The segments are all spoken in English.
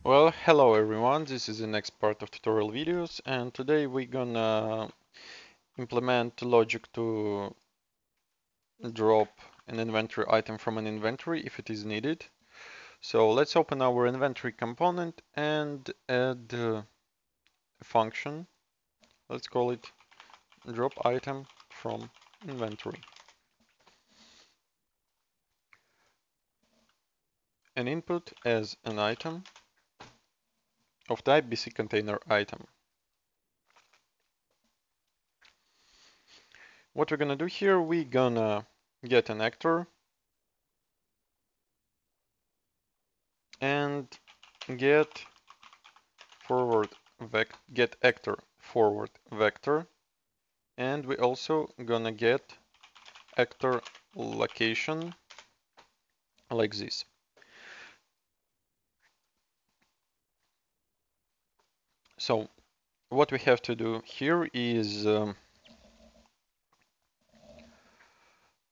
Well, hello everyone, this is the next part of tutorial videos, and today we're gonna implement logic to drop an inventory item from an inventory if it is needed. So let's open our inventory component and add a function. Let's call it drop item from inventory. An input as an item of type BC container item. What we're gonna do here, we're gonna get an actor and get get actor forward vector, and we also gonna get actor location like this. So what we have to do here is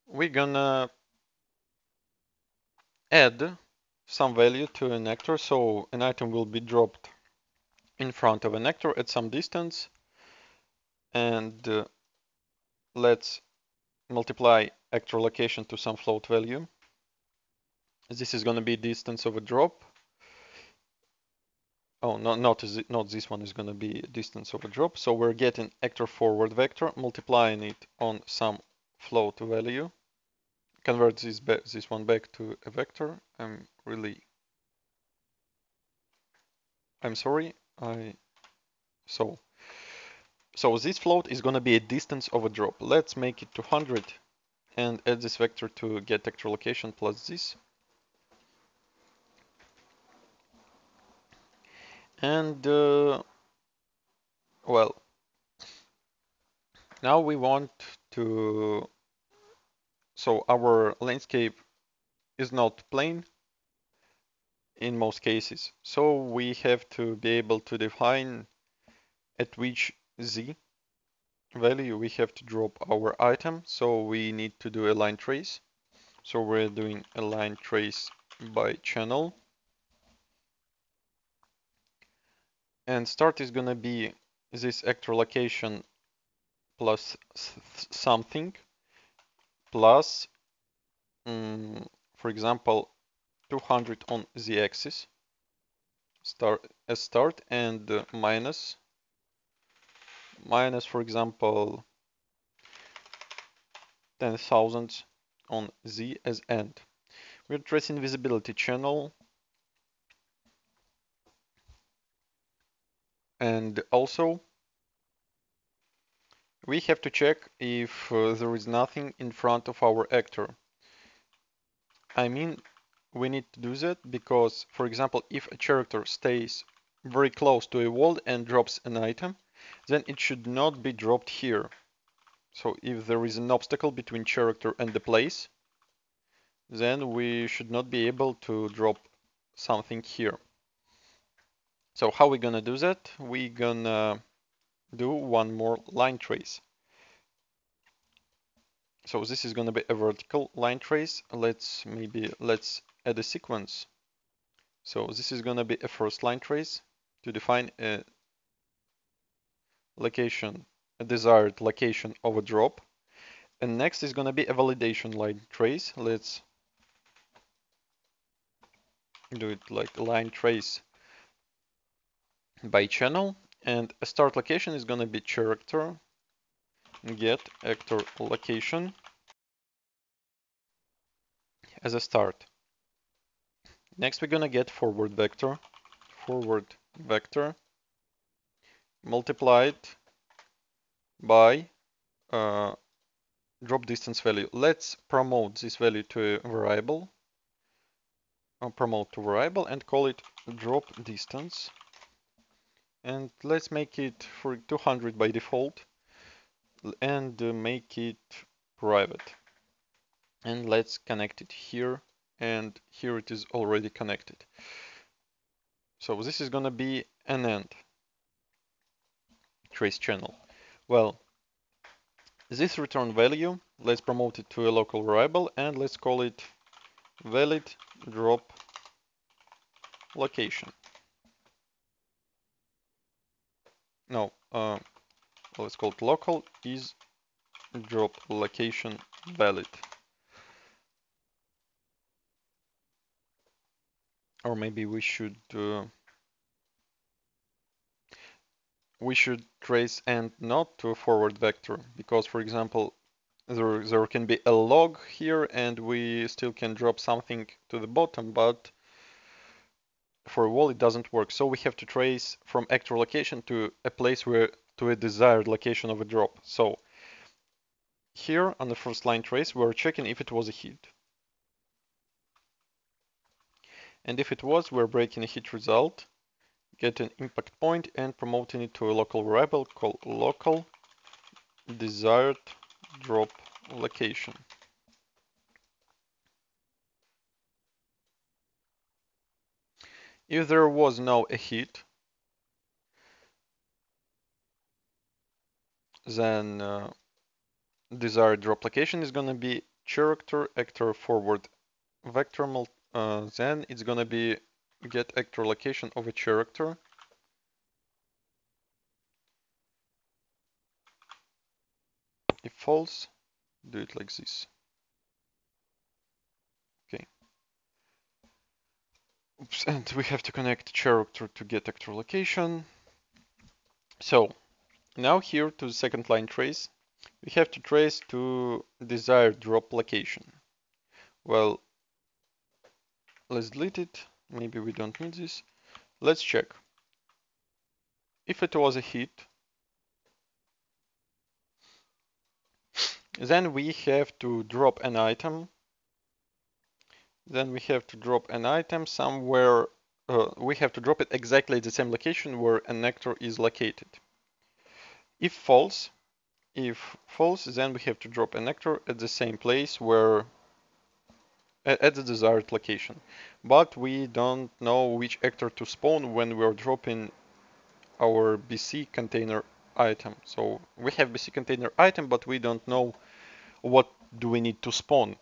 we're gonna add some value to an actor, so an item will be dropped in front of an actor at some distance, and let's multiply actor location to some float value. This is going to be distance of a drop. Oh, not this one is going to be distance of a drop. So we're getting actor forward vector, multiplying it on some float value. Convert this one back to a vector. I'm sorry. So this float is going to be a distance of a drop. Let's make it 200 and add this vector to get actor location plus this. And well, now we want to, so our landscape is not plane in most cases. So we have to be able to define at which z value we have to drop our item. So we need to do a line trace. So we're doing a line trace by channel. And start is gonna be this actor location plus something plus, for example, 200 on the axis start and minus, for example, 10,000 on z as end. We're tracing visibility channel, and also we have to check if there is nothing in front of our actor. I mean, we need to do that because, for example, if a character stays very close to a wall and drops an item, then it should not be dropped here. So if there is an obstacle between character and the place, then we should not be able to drop something here. So how we gonna do that? We gonna do one more line trace. So this is gonna be a vertical line trace. Let's add a sequence. So this is gonna be a first line trace to define a location, a desired location of a drop. And next is gonna be a validation line trace. Let's do it like line trace by channel. And a start location is gonna be character get actor location as a start. Next we're gonna get forward vector multiplied by drop distance value. Let's promote this value to a variable, and call it drop distance, and let's make it for 200 by default and make it private, and let's connect it here, and here it is already connected. So this is gonna be an end trace channel. Well, this return value, let's promote it to a local variable and let's call it valid drop location. no, let's call it local is drop location valid. Or maybe we should trace and not to a forward vector, because for example there can be a log here and we still can drop something to the bottom, but for a wall it doesn't work. So we have to trace from actual location to a place where to a desired location of a drop. So here on the first line trace we're checking if it was a hit. And if it was, we're breaking a hit result, get an impact point and promoting it to a local variable called local desired drop location. If there was no a hit, then desired drop location is gonna be character actor forward vector. Then it's gonna be get actor location of a character. If false, do it like this. Okay. Oops, and we have to connect character to get actor location. So now here to the second line trace, we have to trace to desired drop location. Well, let's delete it. Maybe we don't need this. Let's check. If it was a hit, then we have to drop an item. Then we have to drop an item somewhere. We have to drop it exactly at the same location where an actor is located. If false, then we have to drop an actor at the same place where at the desired location. But we don't know which actor to spawn when we're dropping our BC container item. So we have BC container item, but we don't know what do we need to spawn.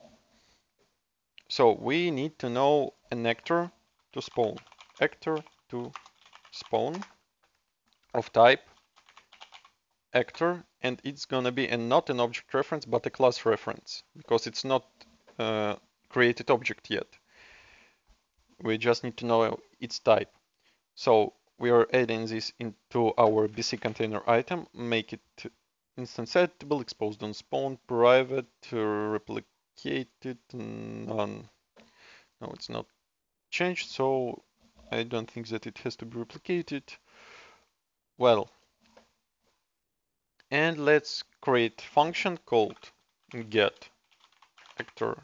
So we need to know an actor to spawn. Actor to spawn of type actor, and it's gonna be not an object reference but a class reference because it's not created object yet. We just need to know its type. So we are adding this into our BC container item, make it instance editable, exposed on spawn, private, replicated, none. No, it's not changed, so I don't think that it has to be replicated. Well, and let's create function called get actor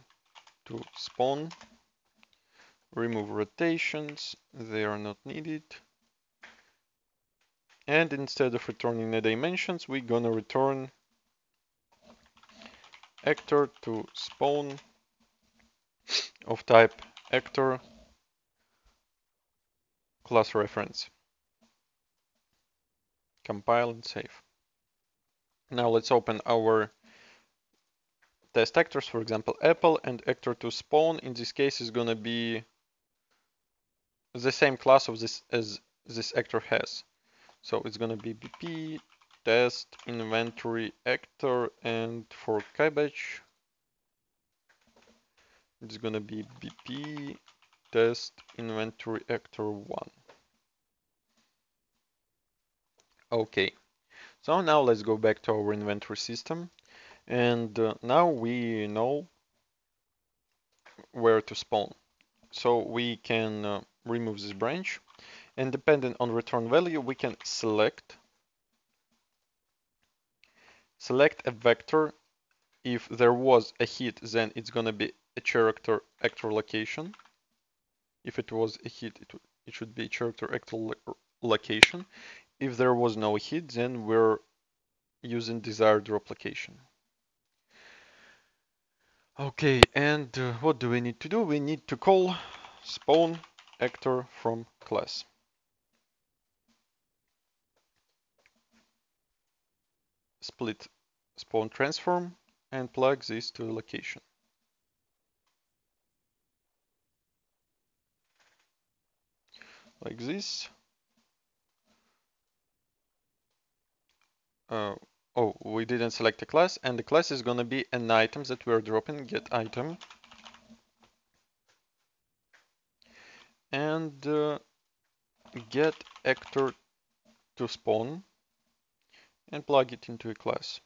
to spawn, remove rotations, they are not needed. And instead of returning the dimensions, we're gonna return actor to spawn of type actor class reference. Compile and save. Now let's open our test actors, for example, Apple, and actor to spawn in this case is gonna be the same class of this as this actor has. So it's gonna be BP test inventory actor, and for cabbage it's gonna be BP test inventory actor 1. Okay, so now let's go back to our inventory system, and now we know where to spawn. So we can remove this branch, and depending on return value we can select a vector. If there was a hit, then it's gonna be a character actor location. If it was a hit, it should be a character actor location. If there was no hit, then we're using desired drop location. Okay, and what do we need to do? We need to call spawn actor from class. Split spawn transform and plug this to the location. Like this. oh, we didn't select a class, and the class is gonna be an item that we're dropping, get item. And get actor to spawn and plug it into a class.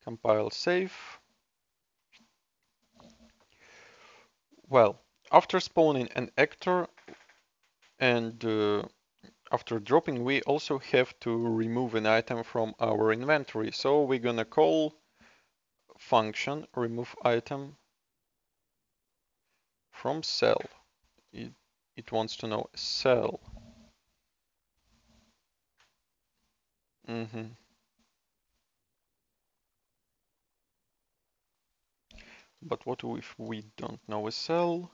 Compile, save. Well, after spawning an actor and after dropping, we also have to remove an item from our inventory. So we're gonna call function remove item from cell. It wants to know cell. But what if we don't know a cell?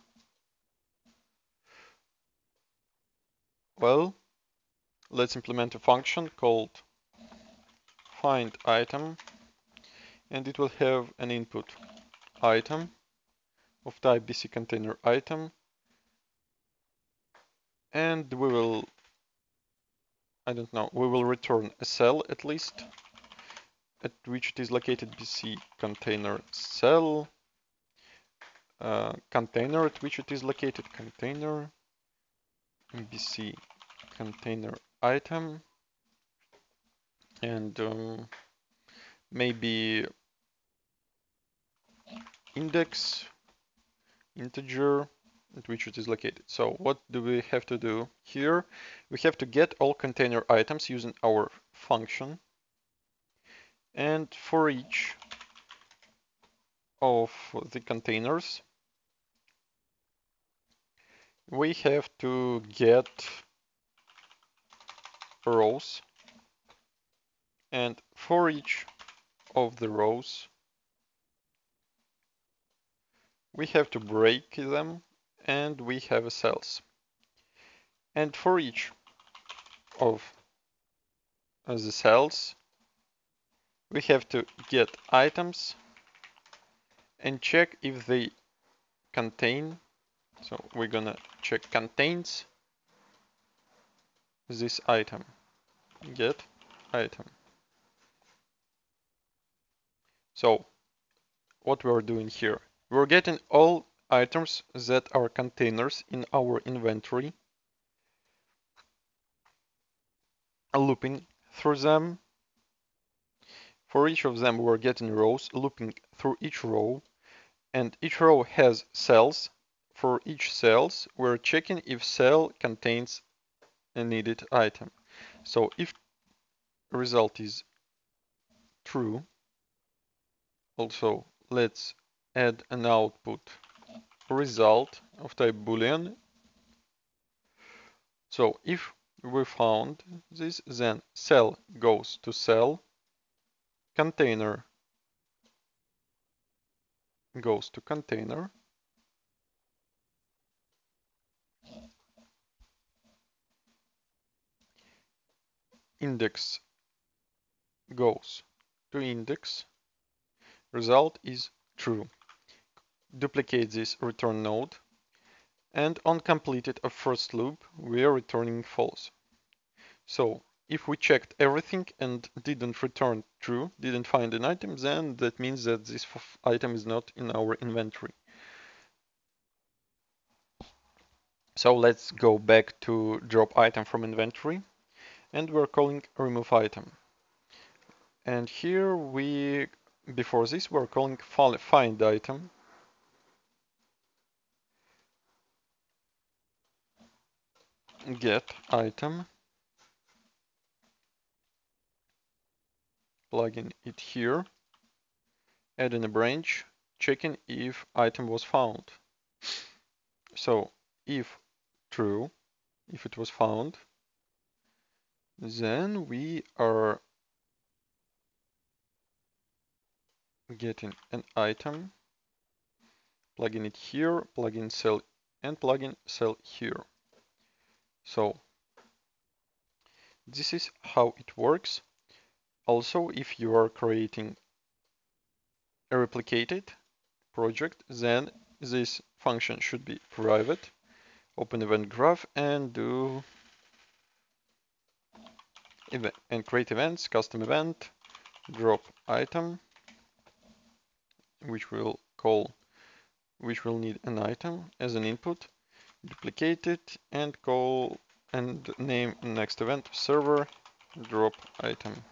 Well, let's implement a function called find item, and it will have an input item of type BC container item, and we will, I don't know, we will return a cell at least at which it is located BC container cell, container at which it is located container BC container item, and maybe index integer at which it is located. So what do we have to do here? We have to get all container items using our function, and for each of the containers we have to get rows, and for each of the rows we have to break them, and we have cells. And for each of the cells we have to get items and check if they contain. So we're gonna check contains this item. Get item. So what we're doing here, we're getting all items that are containers in our inventory, looping through them. For each of them we're getting rows, looping through each row, and each row has cells. For each cells we're checking if cell contains a needed item. So if result is true, also let's add an output result of type boolean. So if we found this, then cell goes to cell, container goes to container, index goes to index, result is true. Duplicate this return node, and on completed a first loop we are returning false. So if we checked everything and didn't return true, didn't find an item, then that means that this item is not in our inventory. So let's go back to drop item from inventory, and we're calling remove item. And here before this we're calling find item, get item, plugging it here, adding a branch, checking if item was found. So if true, if it was found, then we are getting an item, plugging it here, plugging cell, and plugging cell here. So this is how it works. Also, if you are creating a replicated project, then this function should be private. Open event graph and do and create events, custom event, drop item, which will need an item as an input, duplicate it and call and name next event server drop item.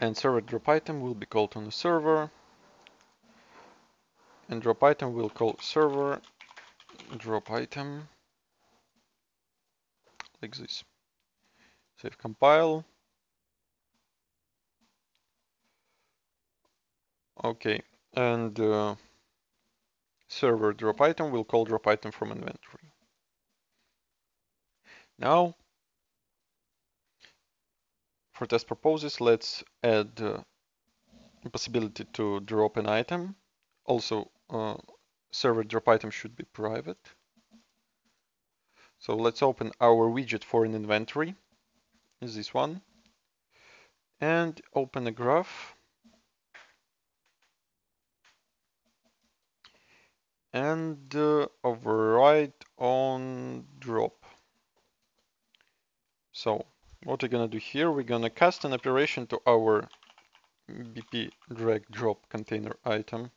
And server drop item will be called on the server, and drop item will call server drop item like this. Save, compile. Okay, and server drop item will call drop item from inventory. Now, for test purposes, let's add possibility to drop an item. Also, server drop item should be private. So let's open our widget for an inventory, is this one, and open a graph. And override on drop. So what we're gonna do here, we're gonna cast an operation to our BP drag drop container item.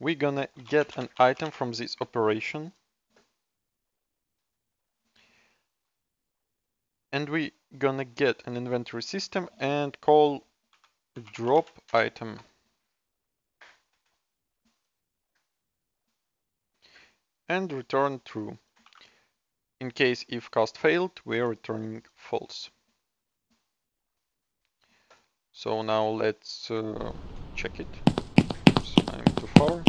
We're gonna get an item from this operation. And we're gonna get an inventory system and call drop item. And return true. In case if cast failed, we are returning false. So now let's check it. Oops, I'm too far.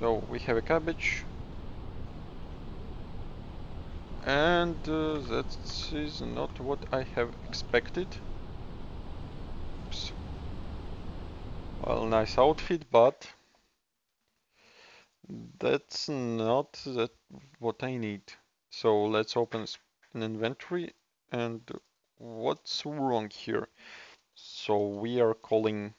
So we have a cabbage. And that is not what I have expected. Oops. Well, nice outfit, but that's not what I need. So let's open an inventory, and what's wrong here? So we are calling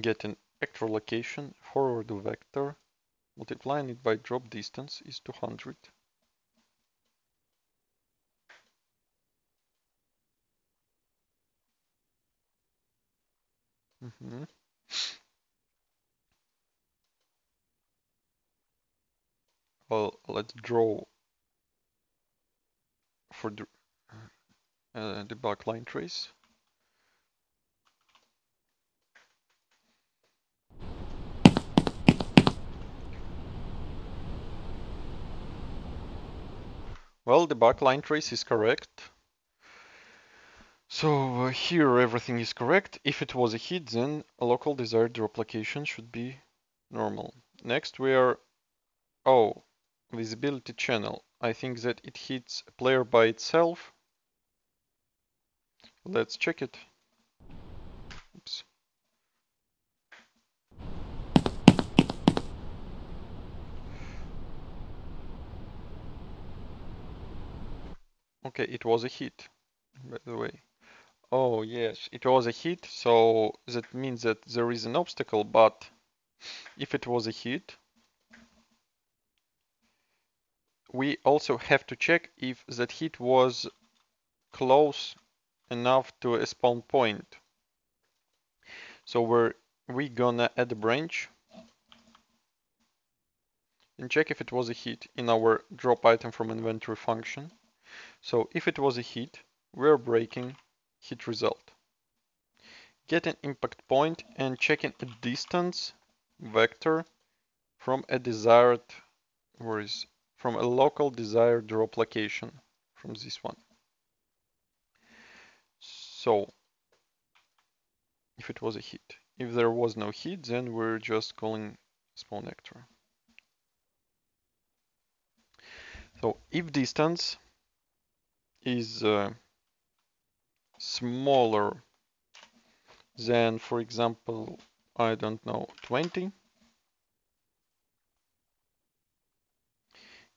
get an actor location, forward vector, multiplying it by drop distance is 200. Well, let's draw for the debug line trace. Well, the backline trace is correct. So here everything is correct. If it was a hit, then a local desired drop location should be normal. Next we are, visibility channel. I think that it hits a player by itself. Let's check it. Oops. Okay, it was a hit, by the way. Oh yes, it was a hit, so that means that there is an obstacle, but if it was a hit, we also have to check if that hit was close enough to a spawn point. So we gonna add a branch and check if it was a hit in our drop item from inventory function. So if it was a hit, we're breaking hit result. Get an impact point and checking a distance vector from a desired, from a local desired drop location, from this one. So if it was a hit. If there was no hit, then we're just calling spawn actor. So if distance is smaller than, for example, I don't know, 20.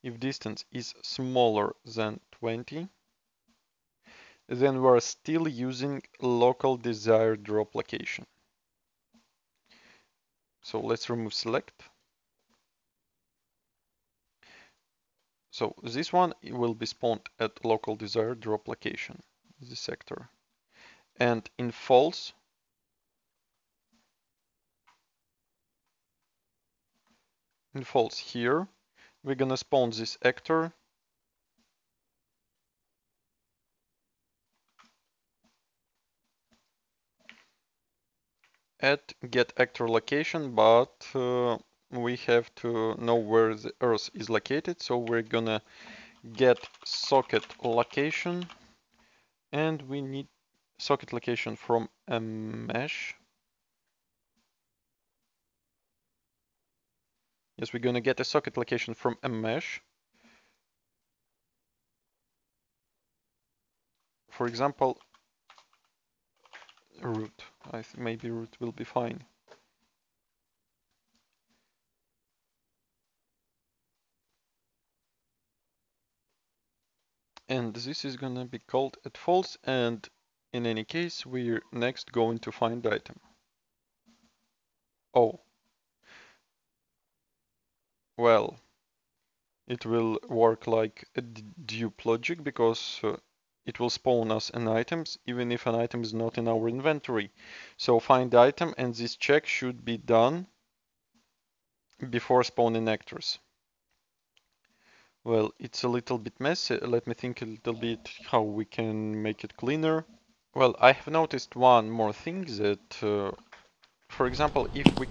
If distance is smaller than 20, then we're still using local desired drop location. So let's remove select. So this one will be spawned at local desired drop location, the sector. And in false, here, we're gonna spawn this actor at get actor location, but we have to know where the Earth is located, so we're gonna get socket location, and we need socket location from a mesh. Yes, we're gonna get a socket location from a mesh. For example, root. Maybe root will be fine. And this is gonna be called at false, and in any case, we're next going to find item. Oh, well, it will work like a dupe logic because it will spawn us an items even if an item is not in our inventory. So find item, and this check should be done before spawning actors. Well, it's a little bit messy. Let me think a little bit how we can make it cleaner. Well, I have noticed one more thing that, for example, if we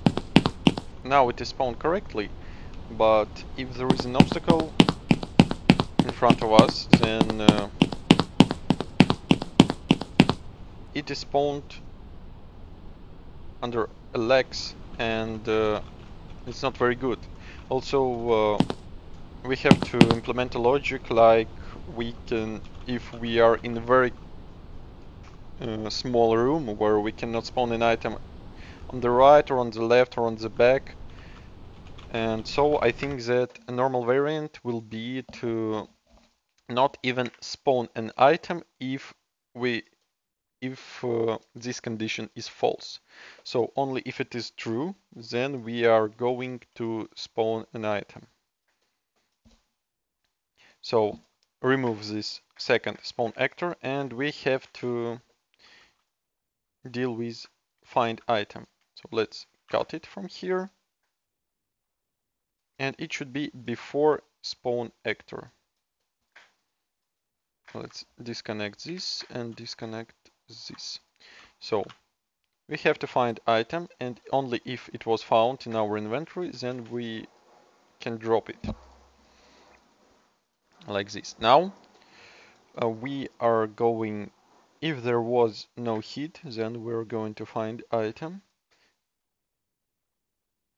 now it is spawned correctly, but if there is an obstacle in front of us, then it is spawned under Alex, and it's not very good. Also, we have to implement a logic like we can, if we are in a very small room where we cannot spawn an item on the right or on the left or on the back. And so I think that a normal variant will be to not even spawn an item if this condition is false. So only if it is true, then we are going to spawn an item. So remove this second spawn actor, and we have to deal with find item. So let's cut it from here, and it should be before spawn actor. Let's disconnect this and disconnect this. So we have to find item, and only if it was found in our inventory, then we can drop it like this. Now we are going, if there was no hit, then we're going to find item.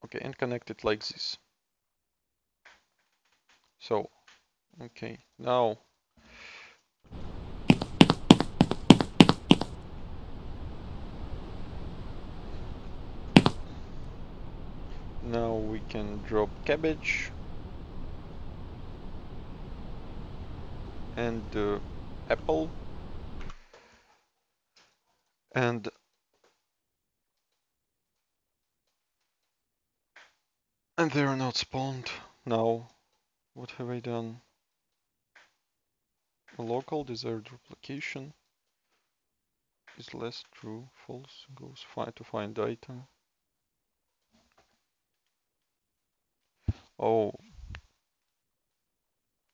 Okay, and connect it like this. So, okay, now we can drop cabbage and apple, and they are not spawned. Now, what have I done? A local desired replication is less true, false, goes to find item. Oh,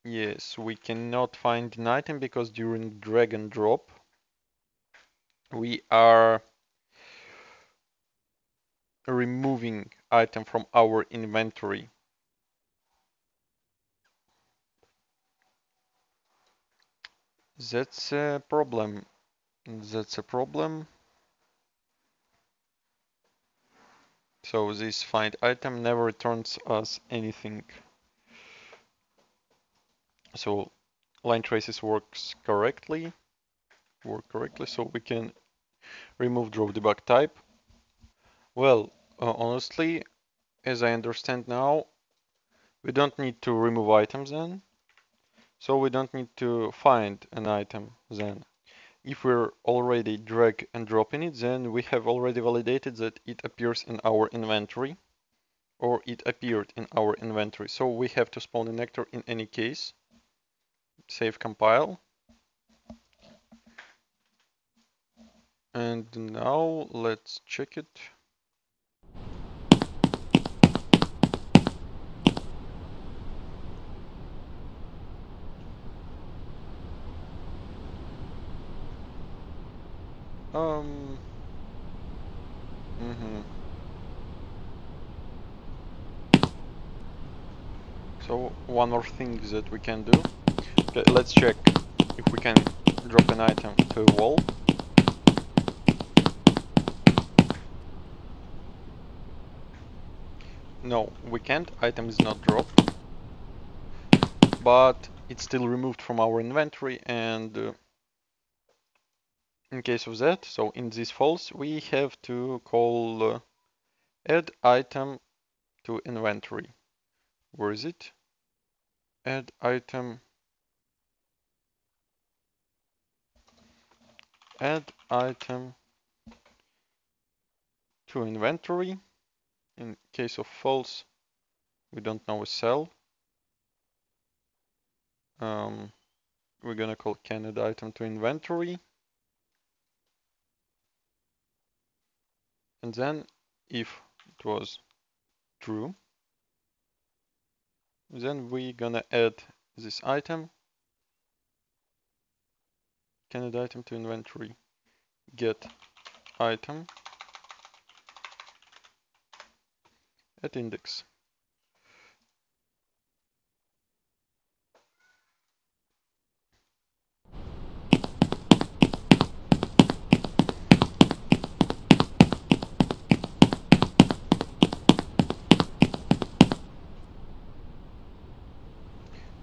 yes, we cannot find an item because during drag and drop we are removing item from our inventory. That's a problem. That's a problem. So this find item never returns us anything. So line traces work correctly, so we can remove drop debug type. Well, honestly, as I understand now, we don't need to remove items then. So we don't need to find an item then. if we're already drag and dropping it, then we have already validated that it appears in our inventory, or it appeared in our inventory. So we have to spawn an actor in any case. Save compile. And now let's check it. So one more thing that we can do. Okay, let's check if we can drop an item to a wall. No, we can't. Item is not dropped, but it's still removed from our inventory. And in case of that, so in this false, we have to call add item to inventory. Where is it? Add item. Add item to inventory. In case of false, we don't know a cell. We're gonna call can add item to inventory. And then if it was true, then we're gonna add this item, can add item to inventory, get item at index.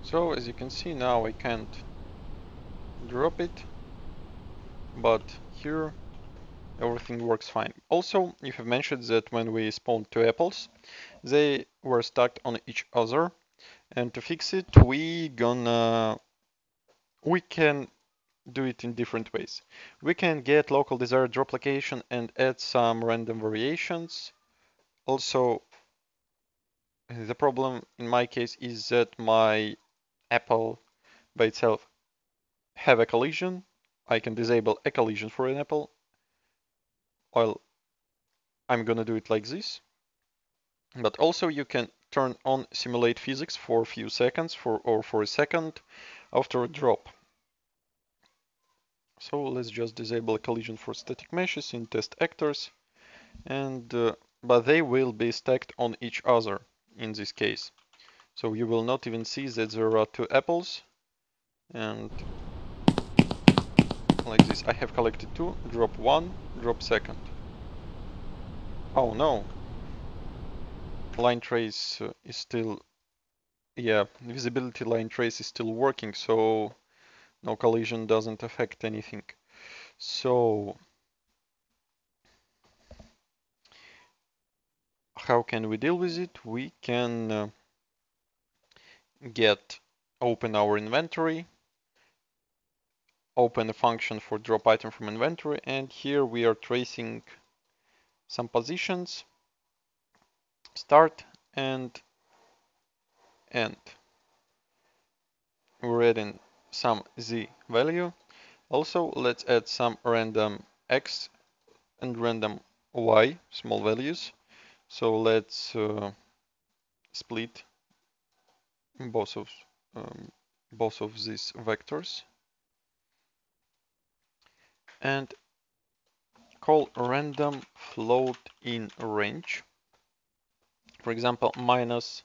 So as you can see now I can't drop it, but here everything works fine. Also, you have mentioned that when we spawned two apples, they were stacked on each other, and to fix it we can do it in different ways. We can get local desired drop location and add some random variations. Also, the problem in my case is that my apple by itself have a collision. I can disable a collision for an apple. Well, I'm gonna do it like this. But also you can turn on simulate physics for a few seconds or for a second after a drop. So let's just disable a collision for static meshes in test actors, and but they will be stacked on each other in this case. So you will not even see that there are two apples, and like this. I have collected two, drop one, drop second. Oh no, line trace is still, yeah, visibility line trace is still working, so no collision doesn't affect anything. So how can we deal with it? We can open our inventory, open a function for drop item from inventory, and here we are tracing some positions, start and end. We're adding some z value. Also, let's add some random x and random y small values. So let's split both of these vectors and call random float in range. For example, minus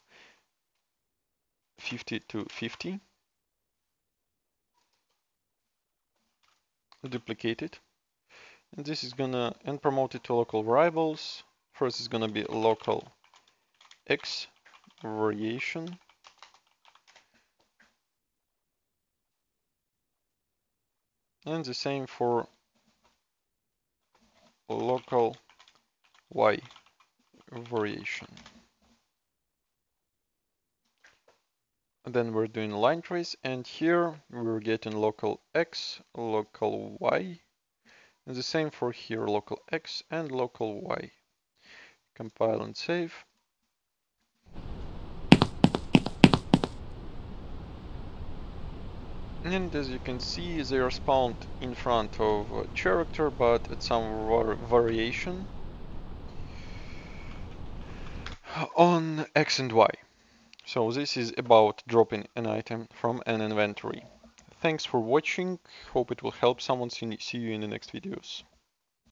50 to 50. Duplicate it. And this is gonna and promote it to local variables. First is gonna be local x variation. And the same for local y variation. then we're doing line trace, and here we're getting local X, local Y, and the same for here, local X and local Y. Compile and save. And as you can see, they are spawned in front of a character, but at some variation on X and Y. So this is about dropping an item from an inventory. Thanks for watching, hope it will help someone. See you in the next videos.